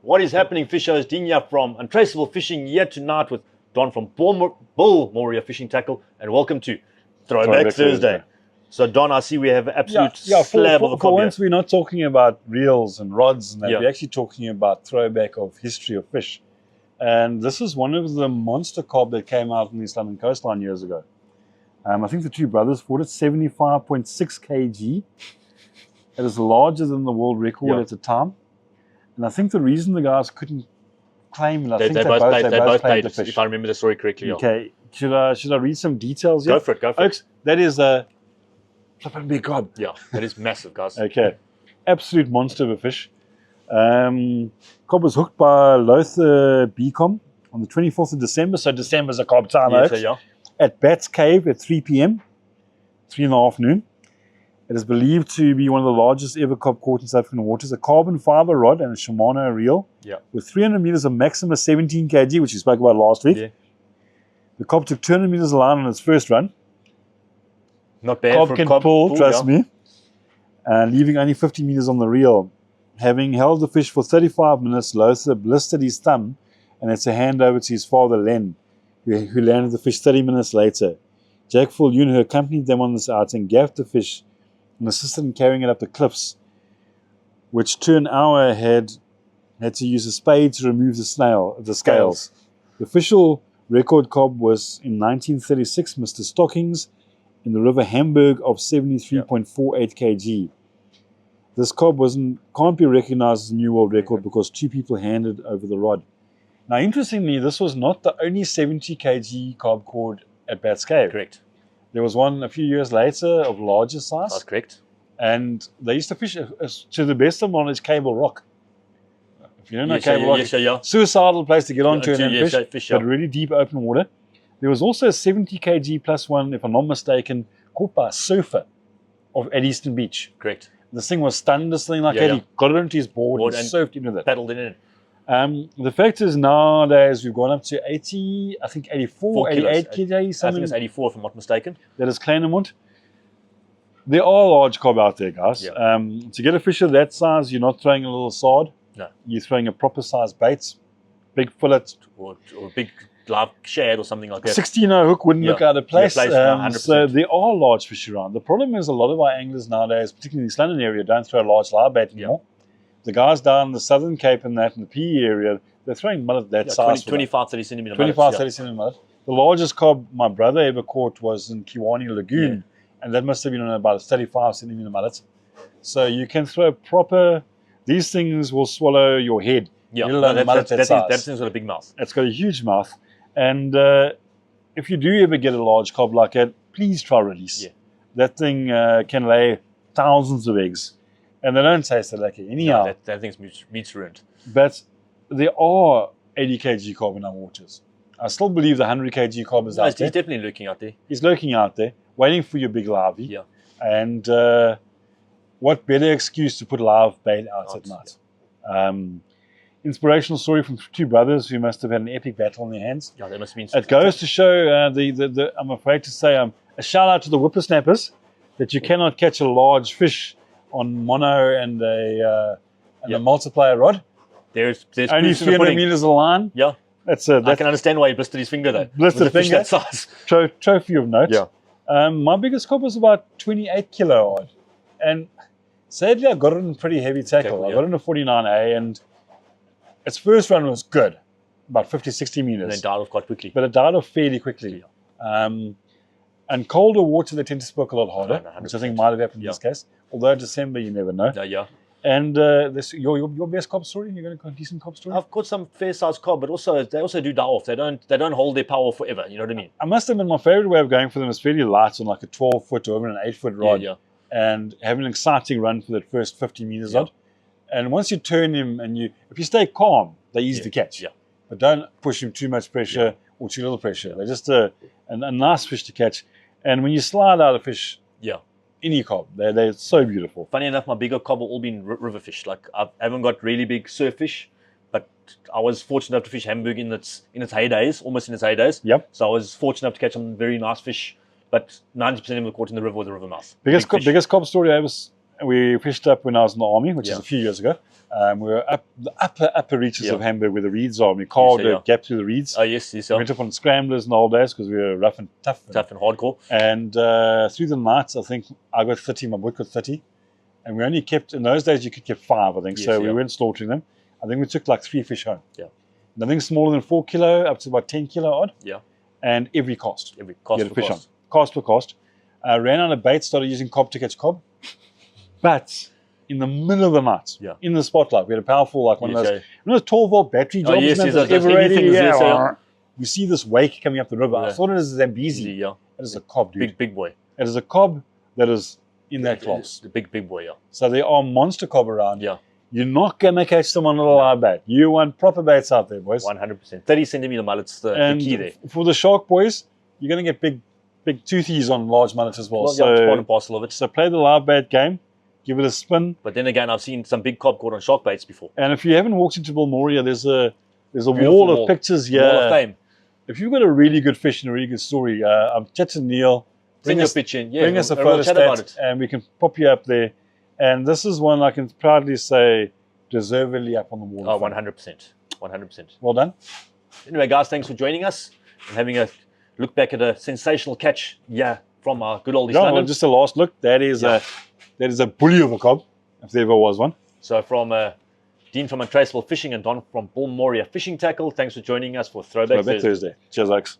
What is happening, fishers? Dinya from Untraceable Fishing here tonight with Don from Bull Moria Fishing Tackle, and welcome to Throwback Thursday. So Don, I see we have an absolute slab of a for once we're not talking about reels and rods and that. We're actually talking about throwback of history of fish. And this is one of the MONSTER KOB that came out on the East London coastline years ago. I think the two brothers fought it 75.6 kg. It is larger than the world record at the time. And I think the reason the guys couldn't claim it, they both played the fish. If I remember the story correctly. Okay, should I read some details here? Go for it, Folks, that is a flipping big KOB. Yeah, that is massive, guys. Okay, absolute monster of a fish. KOB was hooked by Lothar Beacom on the 24th of December. So December's a KOB time, at Bat's Cave at 3 p.m., 3 in the afternoon. It is believed to be one of the largest ever KOB caught in South African waters. A carbon fiber rod and a Shimano reel with 300 meters of maximum 17 kg, which we spoke about last week. Yeah. The KOB took 200 meters of line on its first run. Not bad KOB for can KOB. pull, trust me. Leaving only 50 meters on the reel. Having held the fish for 35 minutes, Lothar blistered his thumb, and it's a handover to his father, Len, who landed the fish 30 minutes later. Jack Fulyoon, who accompanied them on this outing, gaffed the fish and assisted in carrying it up the cliffs, which Turnhour had to use a spade to remove the scales. The official record KOB was in 1936, Mr. Stockings, in the River Hamburg of 73.48 kg. This KOB can't be recognized as a new world record because two people handed over the rod. Now, interestingly, this was not the only 70 kg KOB caught at Bat's Cave. Correct. There was one a few years later of larger size. That's correct. And they used to fish, to the best of my knowledge, Cable Rock. If you don't know Cable Rock, suicidal place to get onto and fish, but really deep open water. There was also a 70 kg plus one, if I'm not mistaken, caught by a surfer at Eastern Beach. Correct. This thing was stunned, this thing like that. He got it into his board and surfed into that. Paddled it in. The fact is nowadays we've gone up to 80, I think 84, 88 kg. I think it's 84 if I'm not mistaken. That is Kleinamont. There are large KOB out there, guys. To get a fish of that size, you're not throwing a little sard. No. You're throwing a proper size bait, big fillet. Or a big live shad or something like that. 16-0 hook wouldn't look out of place. So there are large fish around. The problem is a lot of our anglers nowadays, particularly in the East London area, don't throw large live bait anymore. The guys down the Southern Cape and that in the PE area, they're throwing mullet that size. 25, 30 centimeter 25, 30 centimeter mullet. The largest KOB my brother ever caught was in Kiwani Lagoon, and that must have been on about a 35 centimeter mullet. So you can throw proper, these things will swallow your head. Yeah, that thing's got a big mouth. It's got a huge mouth. And if you do ever get a large KOB like that, please try release. Yeah. That thing can lay thousands of eggs. And they don't taste like it anyhow. No, that thing's meat's ruined. But there are 80 kg KOB in our waters. I still believe the 100 kg KOB is out there. He's definitely lurking out there. He's lurking out there, waiting for your big larvae. Yeah. And what better excuse to put live bait out at night? Inspirational story from two brothers who must have had an epic battle on their hands. Yeah, they must have been. It goes to show, I'm afraid to say, a shout out to the whippersnappers that you cannot catch a large fish on mono and a multiplier rod. There's only 300 meters of line. Yeah. I can understand why he blistered his finger though. Blistered finger. That size. Trophy of note. Yeah. My biggest KOB was about 28 kilo odd. And sadly, I got it in pretty heavy tackle. I got it in a 49A, and its first run was good, about 50, 60 meters. And then died off quite quickly. But it died off fairly quickly. Yeah. And colder water, they tend to spook a lot harder, which I think might have happened in this case. Although December, you never know. Yeah. And your best KOB story? You're going to go a decent KOB story? I've caught some fair sized KOB, but they also do die off. They don't hold their power forever. You know what I mean? I must admit, my favorite way of going for them is fairly light on like a 12-foot or even an 8-foot rod. Yeah. And having an exciting run for that first 50 meters odd. And once you turn him and if you stay calm, they're easy to catch. Yeah. But don't push him too much pressure or too little pressure. They're just a nice fish to catch. And when you slide out a fish, any KOB, they're so beautiful. Funny enough, my bigger KOB have all been river fish. Like I haven't got really big surf fish, but I was fortunate enough to fish Hamburg in its heydays, almost in its heydays. Yep. So I was fortunate enough to catch some very nice fish, but 90% of them were caught in the river or the river mouth. Biggest KOB story I ever we fished up when I was in the army, which Yeah. is a few years ago. We were up the upper reaches Yeah. of Hamburg where the reeds are. We carved Yes, a yeah. gap through the reeds. Oh, yes, yes, We yeah. went up on scramblers in the old days because we were rough and tough. Tough and hardcore. And through the nights, I think I got 30, my boy got 30. And we only kept, in those days, you could keep 5, I think. Yes, so we yeah. weren't slaughtering them. I think we took like 3 fish home. Yeah. Nothing smaller than 4 kilo, up to about 10 kilo odd. Yeah. And every cast. Every You cost had a for fish cost. on. Cast per cast. Ran out of bait, started using cob to catch cob. But in the middle of the night, Yeah. in the spotlight, we had a powerful, like one Yes, of those, you know, 12-volt battery Oh, jobs. yes, man, yes, those those ever-ready, things, yes, yeah. We see this wake coming up the river. I Yeah. thought it was a Zambezi. Easy, yeah. It is a cob, dude. Big boy. It is a cob that is in that class. The big boy, yeah. So there are monster cob around. Yeah. You're not going to catch someone on a live bait. You want proper baits out there, boys. 100%. 30 centimeter mullets, the And key there. for the shark boys, you're going to get big toothies on large mullets as well. Well, yeah, it's part So, and parcel of it. so play the live bait game. Give it a spin. But then again, I've seen some big cob caught on shark baits before. And if you haven't walked into Bilmoria, there's a Beautiful wall of wall. pictures here. Wall of Fame. If you've got a really good fish and a really good story, I'm chatting Neil. Bring your pitch in. Yeah, bring us a we'll photo chat about it. and we can pop you up there. And this is one I can proudly say deservedly up on the wall. Oh, of fame. 100%. 100%. Well done. Anyway, guys, thanks for joining us and having a look back at a sensational catch, from our good old East Yeah, well, London. just a last look. That is a bully of a cob, if there ever was one. So from Dean from Untraceable Fishing and Don from Bull Moria Fishing Tackle, thanks for joining us for Throwback Throwback Thursday. Thursday. Cheers, Alex.